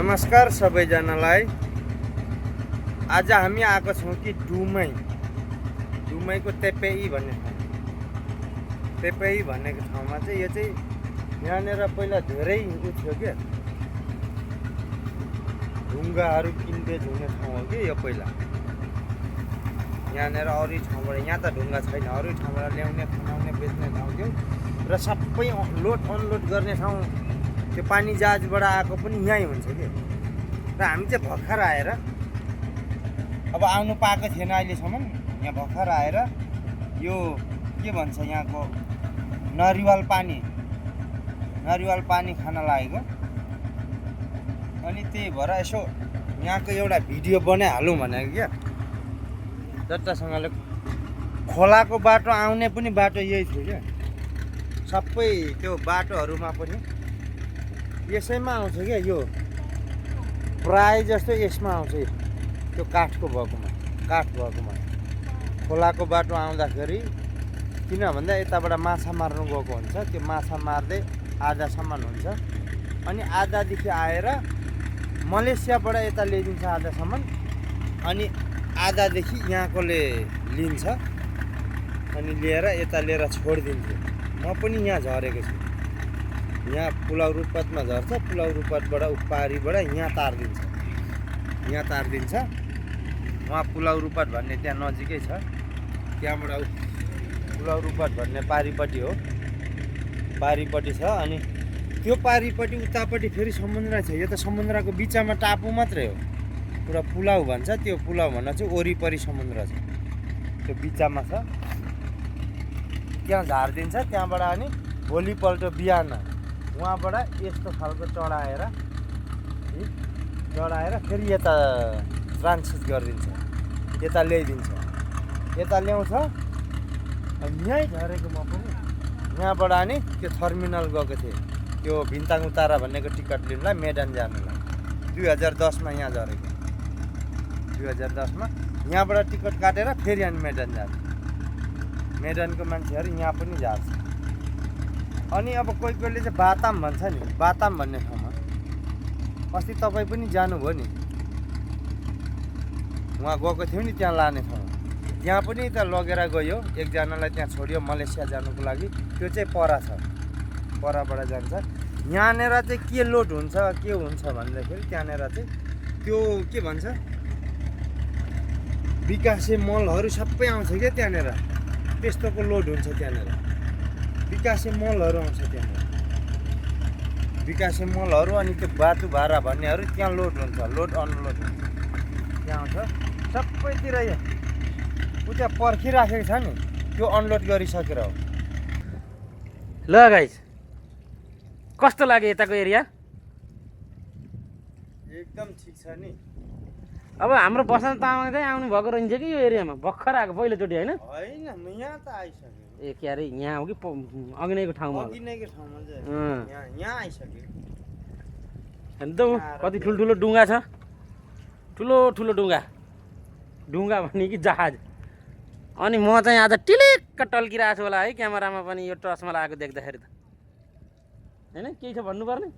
नमस्कार सबैजनालाई। आज हामी आएको छौँ कि डुमैको तेपेई भन्ने ठाउँ। तेपेई भन्नेको ठाउँमा चाहिँ यो चाहिँ यहाँनिर पहिला धेरै उ थियो क्या, ढुङ्गाहरू किनबेच हुने ठाउँ हो कि यो पहिला। यहाँनिर अरू ठाउँबाट, यहाँ त ढुङ्गा छैन, अरू ठाउँबाट ल्याउने खनाउने बेच्ने ठाउँ थियो र सबै लोड अनलोड गर्ने ठाउँ। त्यो पानी जहाजबाट आएको पनि यहीँ हुन्छ कि। र हामी चाहिँ भर्खर आएर, अब आउनु पाएको थिएन अहिलेसम्म। यहाँ भर्खर आएर यो के भन्छ यहाँको नरिवल पानी खान लागेको। अनि त्यही भएर यसो यहाँको एउटा भिडियो बनाइहालौँ भनेको क्या। जतासँगले खोलाको बाटो आउने पनि बाटो यही थियो क्या। सबै त्यो बाटोहरूमा पनि यसैमा आउँछ क्या। यो प्राय जस्तो यसमा आउँछ, त्यो काठ भएकोमा। खोलाको बाटो आउँदाखेरि किन भन्दा यताबाट माछा मार्नु गएको हुन्छ, त्यो माछा मार्दै आधासम्म हुन्छ। अनि आधादेखि आएर मलेसियाबाट यता ल्याइदिन्छ आधासम्म, अनि आधादेखि यहाँकोले लिन्छ अनि लिएर यता लिएर छोडिदिन्थ्यो। म पनि यहाँ झरेको छु। यहाँ पुलाउ रुपतमा झर्छ, पुलाउ रुपतबाट पारीबाट यहाँ तारिदिन्छ। उहाँ पुलाउ रुपत भन्ने त्यहाँ नजिकै छ, त्यहाँबाट पुलाउ रुपत भन्ने पारीपट्टि हो, पारीपट्टि छ। अनि त्यो पारीपट्टि उतापट्टि फेरि समुद्र छ। यो त समुद्रको बिचमा टापु मात्रै हो, पुरा पुलाउ भन्छ। त्यो पुलाउ भन्न चाहिँ वरिपरि समुद्र छ, त्यो बिचमा छ। त्यहाँ झारिदिन्छ। त्यहाँबाट अनि भोलिपल्ट बिहान उहाँबाट यस्तो खालको चढाएर फेरि यता ट्रान्सफर गरिदिन्छ, यता ल्याइदिन्छ। यता ल्याउँछ। अनि यहीँ झरेको म पनि। यहाँबाट अनि त्यो टर्मिनल गएको थिएँ, त्यो भिन्ताङ उतारा भन्नेको टिकट लिनुलाई, मेडन जानुलाई। 2010मा यहाँ झरेको। 2010मा यहाँबाट टिकट काटेर फेरि अनि मेडन जान्छ। मेडनको मान्छेहरू यहाँ पनि झार्छ। अनि अब कोहीले चाहिँ बाताम भन्छ नि, बाताम भन्ने ठाउँमा अस्ति तपाईँ पनि जानुभयो नि, उहाँ गएको थियो नि त्यहाँ लाने ठाउँ। त्यहाँ पनि त लगेर गयो, एकजनालाई त्यहाँ छोड्यो मलेसिया जानुको लागि। त्यो चाहिँ पर छ, परबाट जान्छ। यहाँनिर चाहिँ के लोड हुन्छ के हुन्छ भन्दाखेरि त्यहाँनिर चाहिँ त्यो के भन्छ विकासे मलहरू सबै आउँछ क्या त्यहाँनिर। त्यस्तोको लोड हुन्छ त्यहाँनिर। विकासे मलहरू आउँछ त्यहाँनिर, विकासे मलहरू। अनि त्यो बाटु भाडा भन्नेहरू त्यहाँ लोड हुन्छ, लोड अनलोड हुन्छ त्यहाँ आउँछ सबैतिर। यो उता पर्खिराखेको छ नि, त्यो अनलोड गरिसकेर हो। ल गाइस, कस्तो लाग्यो यताको एरिया? एकदम ठिक छ नि। अब हाम्रो बसन्त तामाङ चाहिँ आउनु भएको रहन्छ कि यो एरियामा? भर्खर आएको पहिलोचोटि होइन? होइन, यहाँ त आइसक्यो। ए के अरे, यहाँ हो कि अघिनैको ठाउँमा? अघिनैको ठाउँमा चाहिँ यहाँ आइसक्यो। हेर्नु त कति ठुल्ठुलो डुङ्गा छ, ठुलो डुङ्गा भन्ने कि जहाज। अनि म चाहिँ आज टिलिक्क टल्किरहेको छु होला है क्यामेरामा पनि, यो टर्चमा लगाएको देख्दाखेरि त। होइन केही छ भन्नुपर्ने?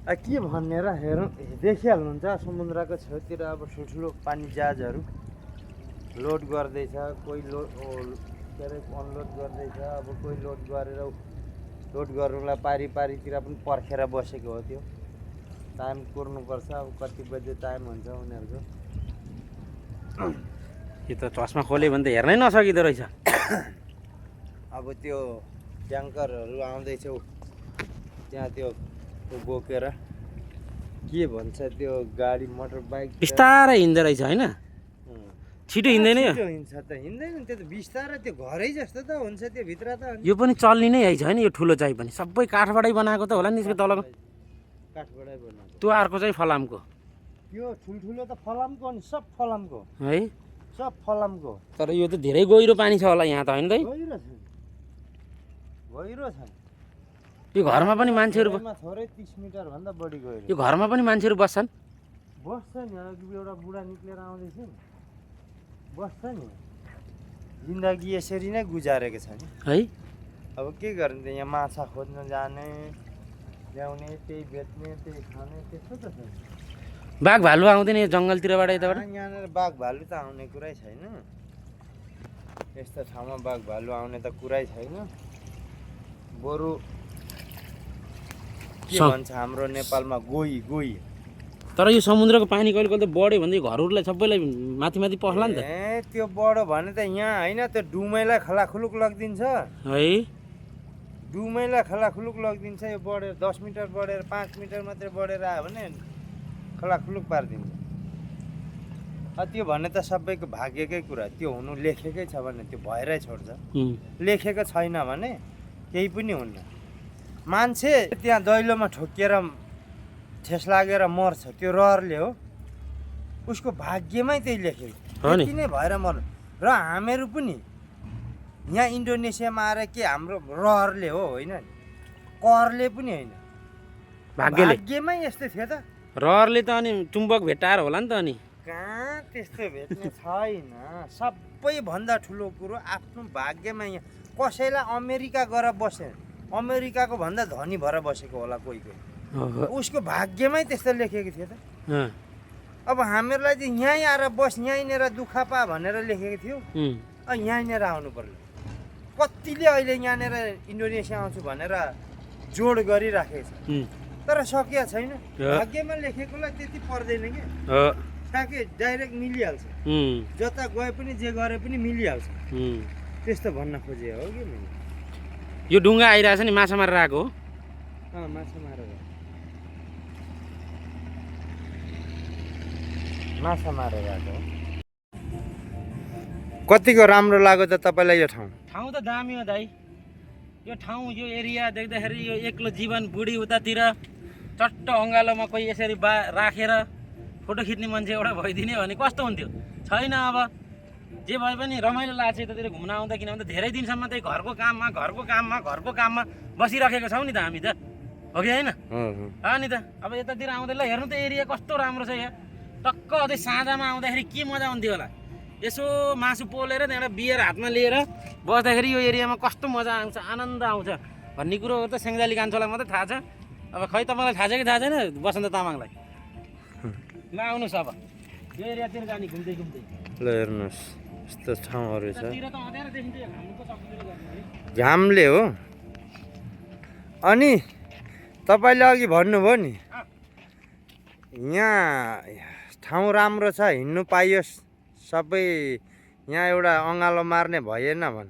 के भन्ने र हेरौँ, देखिहाल्नुहुन्छ समुद्रको छेउतिर अब ठुल्ठुलो पानी जहाजहरू लोड गर्दैछ। कोही के अरे अनलोड गर्दैछ। अब कोही लोड गरेर लोड गर्नुलाई पारीतिर पनि पर्खेर बसेको हो। त्यो टाइम कुर्नुपर्छ। अब कति बजे टाइम हुन्छ उनीहरूको। यो त चस्मा खोल्यो भने त हेर्नै नसकिँदो रहेछ। अब त्यो ट्याङ्करहरू आउँदैछ त्यहाँ, त्यो बोकेर के भन्छ त्यो गाडी मोटर बाइक बिस्तारै हिँड्दो रहेछ होइन? छिटो हिँड्दैन यो? हिँड्छ त हिँड्दैन, त्यो त बिस्तारै, त्यो घरै जस्तो त हुन्छ त्यो भित्र त। यो पनि चल्ने नै है छैन? यो ठुलो चाहिँ पनि सबै काठबाटै बनाएको त होला नि त्यसको तलको? काठबाटै बनाएको। त्यो अर्को चाहिँ फलामको? त्यो ठुल्ठुलो त फलामको नि, सब फलामको है, सब फलामको। तर यो त धेरै गहिरो पानी छ होला यहाँ त होइन? गहिरो छ। यो घरमा पनि मान्छेहरू थोरै 30 मिटर भन्दा बढी गहिरो। यो घरमा पनि मान्छेहरू बस्छन्? बस्छ नि, एउटा बुढा निक्लेर आउँदैछ नि, बस्छ नि। जिन्दगी यसरी नै गुजारेको छ नि है। अब के गर्ने, यहाँ माछा खोज्न जाने, ल्याउने त्यही बेच्ने त्यही खाने त्यस्तो त छ। बाघ भालु आउँदैन यो जङ्गलतिरबाट यताबाट? यहाँनिर बाघ भालु त आउने कुरै छैन। यस्तो ठाउँमा बाघ भालु आउने त कुरै छैन। बरु के भन्छ हाम्रो नेपालमा गोही। तर यो समुद्रको पानी कहिले कहिले त बढ्यो भने घरहरूलाई सबैलाई माथि माथि पस्ला नि त। त्यो बढ्यो भने त यहाँ होइन, त्यो डुमैलाई खलाखुलुक लगिदिन्छ है। डुमैलाई खलाखुलुक लगिदिन्छ। यो बढेर 10 मिटर बढेर 5 मिटर मात्रै बढेर आयो भने खलाखुलुक पारिदिन्छ। त्यो भने त सबैको भाग्यकै कुरा। त्यो हुनु लेखेकै छ भने त्यो भएरै छोड्छ। लेखेको छैन भने केही पनि हुन्न। मान्छे त्यहाँ दैलोमा ठोकिएर ठेस लागेर मर्छ, त्यो रहरले हो। उसको भाग्यमै त्यही लेखेको त्यति नै भएर मर्नु। र हामीहरू पनि यहाँ इन्डोनेसियामा आएर के हाम्रो रहरले हो होइन, कहरले पनि होइन, भाग्यमै यस्तो थियो त। रहरले त अनि चुम्बक भेटाएर होला नि त। अनि कहाँ त्यस्तो भेट्ने छैन। सबैभन्दा ठुलो कुरो आफ्नो भाग्यमा। यहाँ कसैलाई अमेरिका गएर बसे, अमेरिकाको भन्दा धनी भएर बसेको होला कोही कोही। उसको भाग्यमै त्यस्तो लेखेको थियो त। अब हामीहरूलाई चाहिँ यहीँ आएर बस, यहीँनिर दुःख पा भनेर लेखेको थियो। यहीँनिर आउनु पर्यो। कतिले अहिले यहाँनिर इन्डोनेसिया आउँछु भनेर जोड गरिराखेको छ, तर सकिया छैन। भाग्यमा लेखेकोलाई त्यति पर्दैन कि, ताकि डाइरेक्ट मिलिहाल्छ। जता गए पनि जे गरे पनि मिलिहाल्छ। त्यस्तो भन्न खोजे हो कि मैले। यो ढुङ्गा आइरहेछ नि, माछा मारेर आएको हो। माछा मारेर आएको। कतिको राम्रो लाग्यो त तपाईँलाई यो ठाउँ? ठाउँ त दामी हो दाइ। यो ठाउँ, यो एरिया देख्दाखेरि यो एक्लो जीवन बुढी उतातिर चट्ट अँगालोमा कोही यसरी राखेर फोटो खिच्ने मान्छे एउटा भइदिने भने कस्तो हुन्थ्यो? छैन। अब जे भए पनि रमाइलो लाग्छ यतातिर घुम्न आउँदा, किन भन्दा धेरै दिनसम्म त्यही घरको काममा बसिराखेको छौँ नि त हामी त, हो कि होइन? अनि त अब यतातिर आउँदा ल हेर्नु त एरिया कस्तो राम्रो छ। यहाँ टक्क अझै साँझमा आउँदाखेरि के मजा हुन्थ्यो होला। यसो मासु पोलेर त्यहाँबाट बियर हातमा लिएर बस्दाखेरि यो एरियामा कस्तो मजा आउँछ, आनन्द आउँछ भन्ने कुरो त सेङ्जाली कान्छोलाई मात्रै थाहा छ। अब खै तपाईँलाई थाहा छ कि थाहा छैन बसन्त तामाङलाई? ल आउनुहोस् अब यो एरियातिर जाने घुम्दै घुम्दै। ल हेर्नुहोस् यस्तो ठाउँहरू छ। घामले हो। अनि तपाईँले अघि भन्नुभयो नि यहाँ ठाउँ राम्रो छ, हिँड्नु पाइयोस्, सबै यहाँ एउटा अँगालो मार्ने भएन भन्।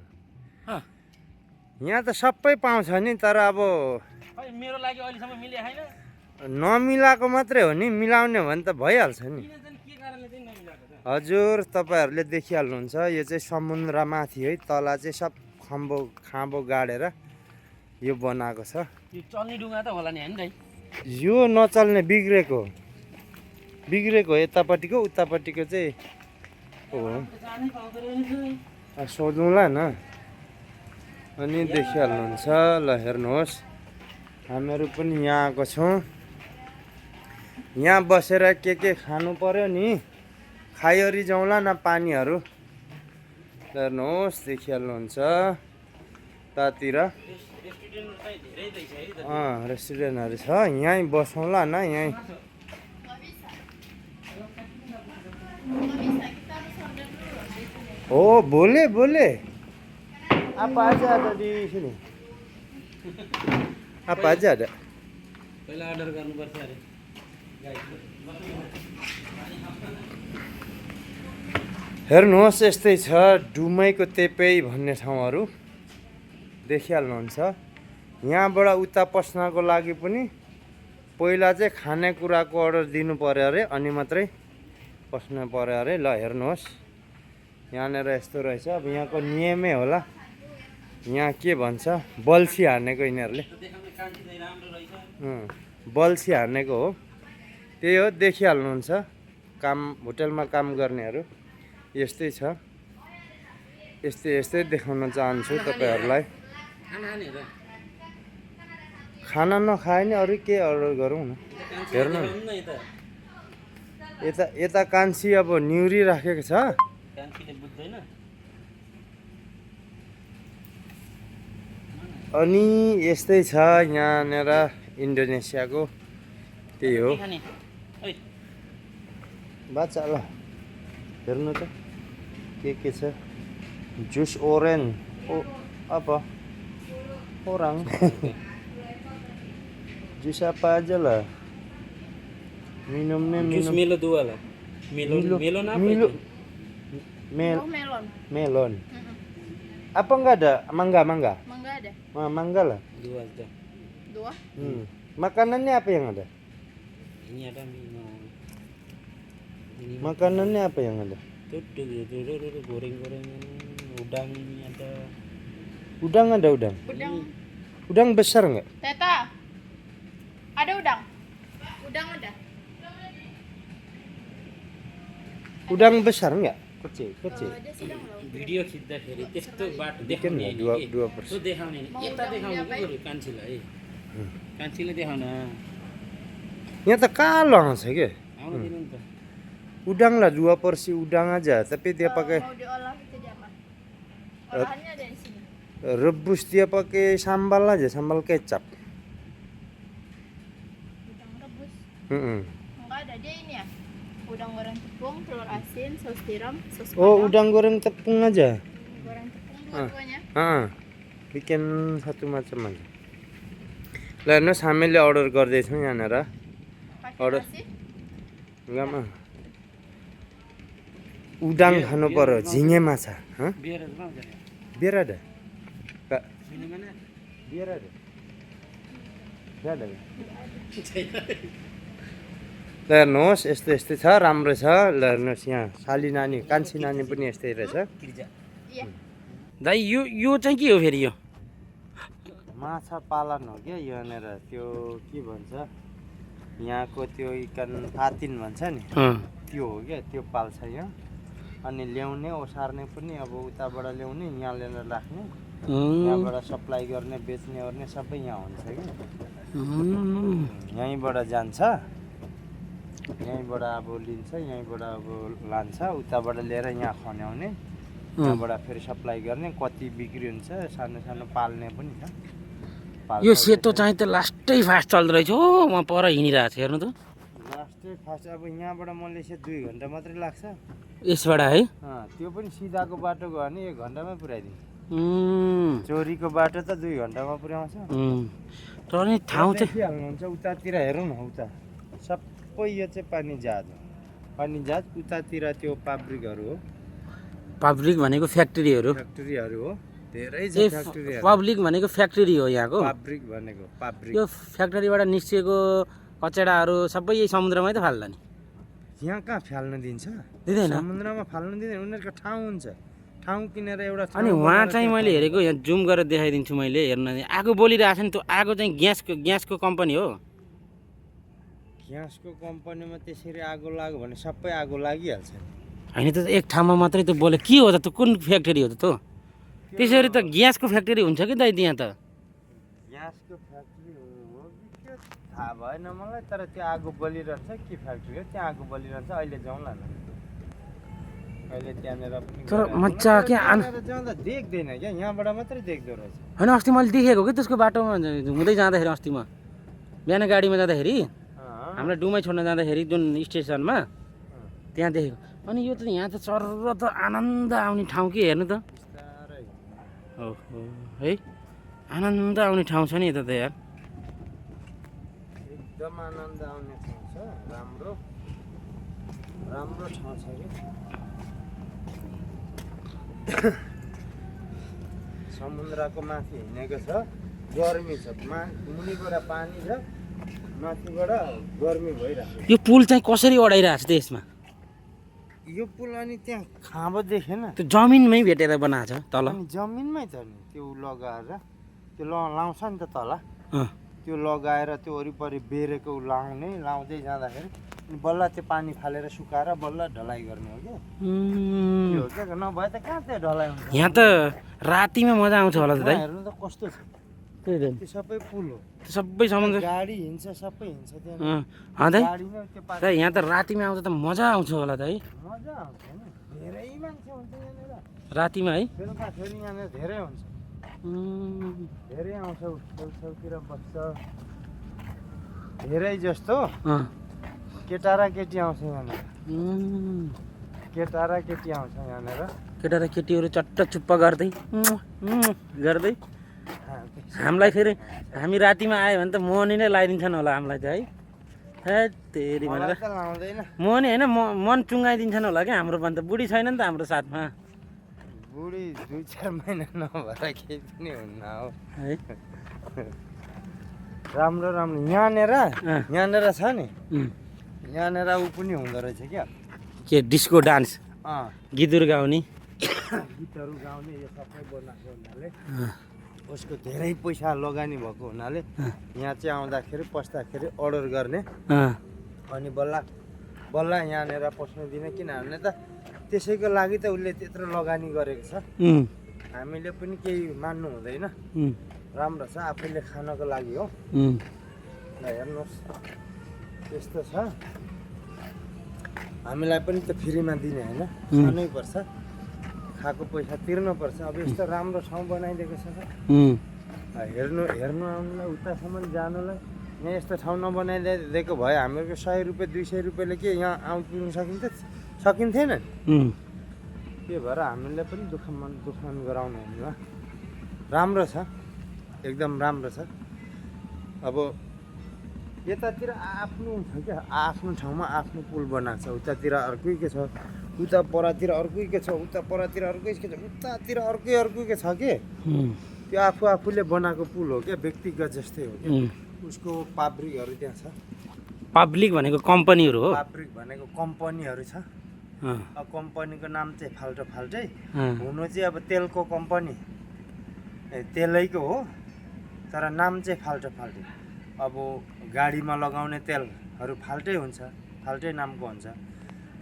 यहाँ त सबै पाउँछ नि, तर अब मेरो लागि अहिलेसम्म मिले छैन। नमिलाएको मात्रै हो नि, मिलाउने भने त भइहाल्छ नि। हजुर तपाईँहरूले देखिहाल्नुहुन्छ, यो चाहिँ समुद्रमाथि है, तल चाहिँ सब खाँबो गाडेर यो बनाएको छ। यो चल्ने डुङ्गा त होला नि होइन दाइ? यो नचल्ने बिग्रेको यतापट्टिको उतापट्टिको चाहिँ हो। सोधौँला न। अनि देखिहाल्नुहुन्छ। ल हेर्नुहोस्, हामीहरू पनि यहाँ आएको छौँ। यहाँ बसेर के खानु पर्यो नि, खाइवरी जाउँला न पानीहरू। हेर्नुहोस् देखिहाल्नुहुन्छ तातिर रेस्टुरेन्टहरू छ। यहीँ बसौँला न, यहीँ हो। बोले आप आज di sini. Apa aja ada? पहिला अर्डर गर्नुपर्छ अरे। हेर्नुहोस् यस्तै छ डुमैको तेपै भन्ने ठाउँहरू देखिहाल्नुहुन्छ। यहाँबाट उता पस्नको लागि पनि पहिला चाहिँ खानेकुराको अर्डर दिनु पर्यो अरे, अनि मात्रै पस्नु पर्यो अरे। ल हेर्नुहोस् यहाँनिर यस्तो रहेछ। अब यहाँको नियमै होला। यहाँ के भन्छ, बल्छी हानेको यिनीहरूले, बल्छी हानेको हो। त्यही हो, देखिहाल्नुहुन्छ। काम होटलमा काम गर्नेहरू यस्तै छ। यस्तै देखाउन चाहन्छु तपाईँहरूलाई। खाना नखाए नि अरू के अर्डर गरौँ न। हेर्नु यता कान्छी अब निउरी राखेको छ। अनि यस्तै छ यहाँनिर इन्डोनेसियाको त्यही हो खाने ओइ बाचा ल हेर्नु त के छ जुस ओरेन्ज ओ apa orang jus apa aja lah minumnya jus minum Milo 2 lah melon apa Milo. itu melon. Melon apa enggak ada mangga Mangga ada. Mangga lah 2 aja 2. Makanannya apa yang ada ini ada minum ini makanannya apa yang ada tuh goreng-gorengan udang ini ada udang ada udang udang besar nggak Teta. Ada udang. Udang ada. udang besar nggak kecil Ada sedang loh. Video खिच्दाखेरि त्यस्तो बाटो Bikin देखाउने lah होइन कि? 2%. त्यो देखाउने नि यता देखाउने के गर्यो कान्छीलाई कान्छीले देखाउन यहाँ त कालो आउँछ के आउनु दिनु नि त udang lah 2 porsi udang aja tapi dia pakai Mau diolah itu diapakan? Olahannya ada di sini. rebus dia pakai sambal aja sambal kecap Udang rebus. Mm-mm. Enggak ada dia ini ya. Udang goreng tepung, telur asin, saus tiram, saus Oh padang. udang goreng tepung aja Goreng tepung dua-duanya. बिकेन सत्तु माछा मान्छे ल हेर्नुहोस् हामीले order गर्दैछौँ यहाँनिर Pakai Order. nasi. Gamma उडाङ खानु पर्यो झिँगे माछा हँ बियर लाउँछ नि beer ada Kak minum mana biar ada Nggak ada ल हेर्नुहोस् यस्तो यस्तो छ राम्रो छ ल हेर्नुहोस् यहाँ साली नानी कान्छी नानी पनि यस्तै रहेछ Iya. दाइ यो चाहिँ के हो फेरि यो माछा पालन हो क्या यहाँनिर त्यो के भन्छ यहाँको त्यो इकान फातिन भन्छ नि त्यो हो क्या त्यो पाल्छ यहाँ अनि ल्याउने ओसार्ने पनि अब उताबाट ल्याउने यहाँ ल्याएर राख्ने यहाँबाट सप्लाई गर्ने बेच्ने ओर्ने सबै यहाँ हुन्छ कि यहीँबाट जान्छ यहीँबाट अब लिन्छ यहीँबाट अब लान्छ उताबाट लिएर यहाँ खन्याउने यहाँबाट फेरि सप्लाई गर्ने कति बिक्री हुन्छ सानो सानो पाल्ने पनि छ यो सेतो चाहिँ त लास्टै फास्ट चल्दो रहेछ हो म पर हिँडिरहेको छु हेर्नु त लास्टै फास्ट अब यहाँबाट मलेसिया 2 घन्टा मात्रै लाग्छ यसबाट है त्यो पनि सिधाको बाटो गयो भने 1 घन्टामै पुऱ्याइदिन्छ उम्, चोरीको बाटो त 2 घन्टामा पुर्याउँछ तर नि ठाउँ चाहिँ देखिहाल्नुहुन्छ उतातिर हेरौँ न उता सबै यो चाहिँ पानी जहाज हो पानी जहाज उतातिर त्यो पाब्रिकहरू हो पब्लिक भनेको फ्याक्ट्रीहरू फ्याक्ट्रीहरू हो धेरै छ ए फ्याक्ट्रीहरू पब्लिक भनेको फ्याक्ट्री हो यहाँको पाब्रिक भनेको पाब्रिक यो फ्याक्ट्रीबाट निस्किएको कचडाहरू सबै यही समुद्रमै त फाल्ला नि यहाँ कहाँ फाल्न दिन्छ दिँदैन समुद्रमा फाल्न दिँदैन उनीहरूको ठाउँ हुन्छ ठाउँ किनेर एउटा अनि ठाउँ उहाँ बनाएर चाहिँ त्यहाँ मैले हेरेको यहाँ जुम गरेर देखाइदिन्छु मैले हेर्न आगो बोलिरहेको छ नि त्यो आगो चाहिँ ग्यासको कम्पनी हो ग्यासको कम्पनीमा त्यसरी आगो लाग्यो भने सबै आगो लागिहाल्छ होइन त एक ठाउँमा मात्रै त बोले के हो त त्यो कुन फ्याक्ट्री हो त त्यो त्यसरी त ग्यासको फ्याक्ट्री हुन्छ कि दाइ त्यहाँ त ग्यासको फ्याक्ट्री हो कि त्यो थाहा भएन मलाई तर त्यो आगो बलिरहन्छ के फ्याक्ट्री हो त्यहाँ आगो बलिरहन्छ अहिले जाउँला न अहिले त्यहाँनिर पनि तर गएर- मजा के त्यहाँनिर जाँदा देख्दैन क्या यहाँबाट मात्रै देख्दो रहेछ होइन अस्ति मैले देखेको कि त्यसको बाटोमा हुँदै जाँदाखेरि अस्ति म बिहान गाडीमा जाँदाखेरि हामीलाई डुमै छोड्न जाँदाखेरि जुन स्टेसनमा त्यहाँ देखेको अनि यो त यहाँ त चर्र त आनन्द आउने ठाउँ के हेर्नु त बिस्तारै ओहो है आनन्द आउने ठाउँ छ नि यता त यार एकदम आनन्द आउने ठाउँ छ राम्रो राम्रो ठाउँ छ कि समुद्रको माथि हिँडेको छ गर्मी छ मुनिबाट पानी छ माथिबाट गर्मी भइरहेको यो पुल चाहिँ कसरी अडाइरहेको छ त्यसमा यो पुल अनि त्यहाँ खाँबो देखेन त्यो जमिनमै भेटेर बनाएको छ तल अनि जमिनमै छ नि त्यो लगाएर त्यो लाउँछ नि त तल अँ। त्यो लगाएर त्यो वरिपरि बेरेको लाउँदै जाँदाखेरि अनि बल्ल त्यो पानी फालेर सुकाएर बल्ल ढलाइ गर्ने हो क्या त्यो हो क्या नभए त कहाँ त्यो ढलाइ हुन्छ यहाँ त रातिमा मजा आउँछ होला त दाइ हेर्नु त कस्तो छ त्यही त त्यो सबै पुल हो त्यो सबै समुद्र गाडी हिँड्छ सबै हिँड्छ त्यहाँ दाइ गाडी नै त्यो पानी दाइ यहाँ त रातिमा आउँदा त मजा आउँछ होला त है मजा आउँछ होइन धेरै मान्छे हुन्छ यहाँनिर रातिमा है बेलुका फेरि यहाँनिर धेरै हुन्छ धेरै आउँछ छेउछाउतिर बस्छ धेरै जस्तो अँ केटा र केटी आउँछ यहाँनिर उम्, केटा र केटी आउँछ यहाँनिर केटा र केटीहरू चट्ट चुप्प गर्दै गर्दै हामीलाई फेरि हामी रातिमा आयो भने त मोहनी नै लगाइदिन्छन् होला हामीलाई त है तेरी भनेर मलाई त लाउँदैन मोहनी होइन मन चुङ्गाइदिन्छन् होला क्या हाम्रो पनि त बुढी छैन नि त हाम्रो साथमा बुढी 2-4 महिना नभएर केही पनि हुन्न हो है राम्रो राम्रो यहाँनिर छ नि उम्, यहाँनिर ऊ पनि हुँदो रहेछ क्या के डिस्को डान्स गीतहरू गाउने गीतहरू गाउने यो सबै बनाएको हुनाले अँ, उसको धेरै पैसा लगानी भएको हुनाले यहाँ चाहिँ आउँदाखेरि पस्दाखेरि अर्डर गर्ने अँ, अनि बल्ल यहाँनिर पस्नु दिने किनभने त त्यसैको लागि त उसले त्यत्रो लगानी गरेको छ उम्, हामीले पनि केही मान्नु हुँदैन उम्, राम्रो छ आफैले खानको लागि हो उम्, ल हेर्नुहोस् त्यस्तो छ हामीलाई पनि त फ्रीमा दिने होइन खानै पर्छ खाएको पैसा तिर्नुपर्छ अब यस्तो राम्रो ठाउँ बनाइदिएको छ त उम्, हेर्नु आउनुलाई उतासम्म जानुलाई यहाँ यस्तो ठाउँ नबनाइदिएको भए हामीहरूको 100 रुपियाँ 200 रुपियाँले के यहाँ आउनु सकिन्थेन उम्, त्यही भएर हामीले पनि दुःख गराउनु हुन्न राम्रो छ एकदम राम्रो छ अब यतातिर आफ्नो छ क्या आफ्नो ठाउँमा आफ्नो पुल बनाएको छ उतातिर अर्कै छ उता परातिर अर्कै छ उता परातिर अर्कै छ उतातिर अर्कै छ के उम्, त्यो आफूले बनाएको पुल हो क्या व्यक्तिगत जस्तै हो क्या उम्। उसको पाब्रिकहरू त्यहाँ छ पब्लिक भनेको कम्पनीहरू हो पाब्रिक भनेको कम्पनीहरू छ अँ, अब कम्पनीको नाम चाहिँ फाल्टै अँ, हुनु चाहिँ अब तेलको कम्पनी तेलैको हो तर नाम चाहिँ फाल्टै अब गाडीमा लगाउने तेलहरू फाल्टै हुन्छ फाल्टै नामको हुन्छ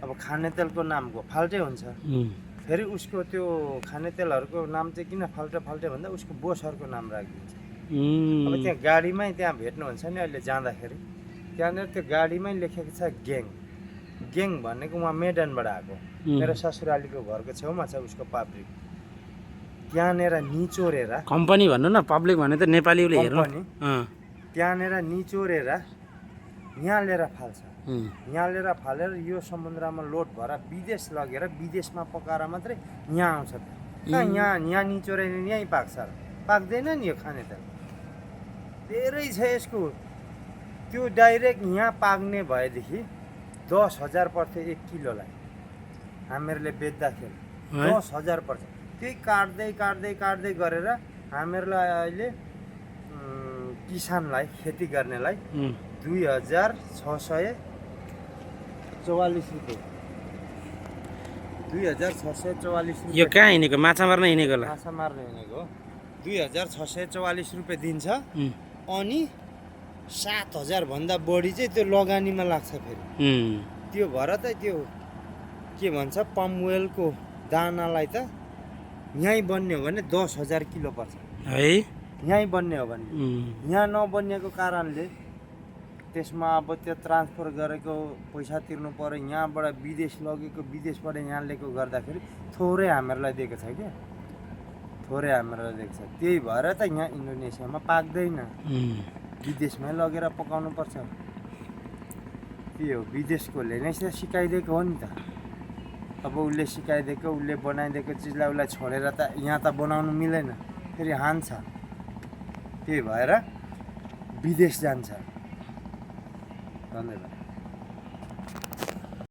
अब खाने तेलको नामको फाल्टै हुन्छ उम्, फेरि उसको त्यो खाने तेलहरूको नाम चाहिँ किन फाल्टै भन्दा उसको बोसहरूको नाम राखिदिन्छ अब उम्, त्यहाँ गाडीमै त्यहाँ भेट्नुहुन्छ नि अहिले जाँदाखेरि त्यहाँनिर त्यो गाडीमै लेखेको छ ग्याङ भनेको उहाँ मेडनबाट आएको मेरो ससुरालीको घरको छेउमा छ उसको पाब्रिक त्यहाँनिर निचोरेर कम्पनी भन्नु न पब्लिक भने त नेपालीले हेर्नु कम्पनी अँ, त्यहाँनिर निचोरेर यहाँ लिएर फाल्छ उम्, यहाँ लिएर फालेर यो समुद्रमा लोड भएर विदेश लगेर विदेशमा पकाएर मात्रै यहाँ आउँछ त यहाँ निचोरेर यहीँ पाक्छ पाक्दैन नि यो खाने त धेरै छ यसको त्यो डाइरेक्ट यहाँ पाक्ने भएदेखि 10,000 पर्थ्यो 1 किलोलाई हामीहरूले बेच्दाखेरि 10,000 पर्छ त्यही काट्दै गरेर हामीहरूलाई अहिले किसानलाई खेती गर्नेलाई उम्, 2,644 रुपियाँ 2,644 यो रुपियाँ कहाँ हिँडेको माछा मार्न हिँडेको होला माछा मार्ने हुनेको 2,644 रुपियाँ दिन्छ उम्, अनि 7,000 भन्दा बढी चाहिँ त्यो लगानीमा लाग्छ फेरि उम्, त्यो भएर त त्यो के भन्छ पमवेलको दानालाई त यहीँ बन्ने हो भने 10,000 किलो पर्छ है यहीँ बन्ने हो भने उम्, यहाँ नबनिएको कारणले त्यसमा अब त्यो ट्रान्सफर गरेको पैसा तिर्नु पऱ्यो यहाँबाट विदेश लगेको विदेशबाट यहाँ ल्याएको गर्दाखेरि थोरै हामीहरूलाई दिएको छ क्या थोरै हामीहरूलाई दिएको छ त्यही भएर त यहाँ इन्डोनेसियामा पाक्दैन उम्, विदेशमै लगेर पकाउनु पर्छ त्यही हो विदेशकोले नै सिकाइदिएको हो नि त अब उसले सिकाइदिएको उसले बनाइदिएको चिजलाई उसलाई छोडेर त यहाँ त बनाउनु मिलेन फेरि हान्छ त्यही भएर विदेश जान्छ धन्यवाद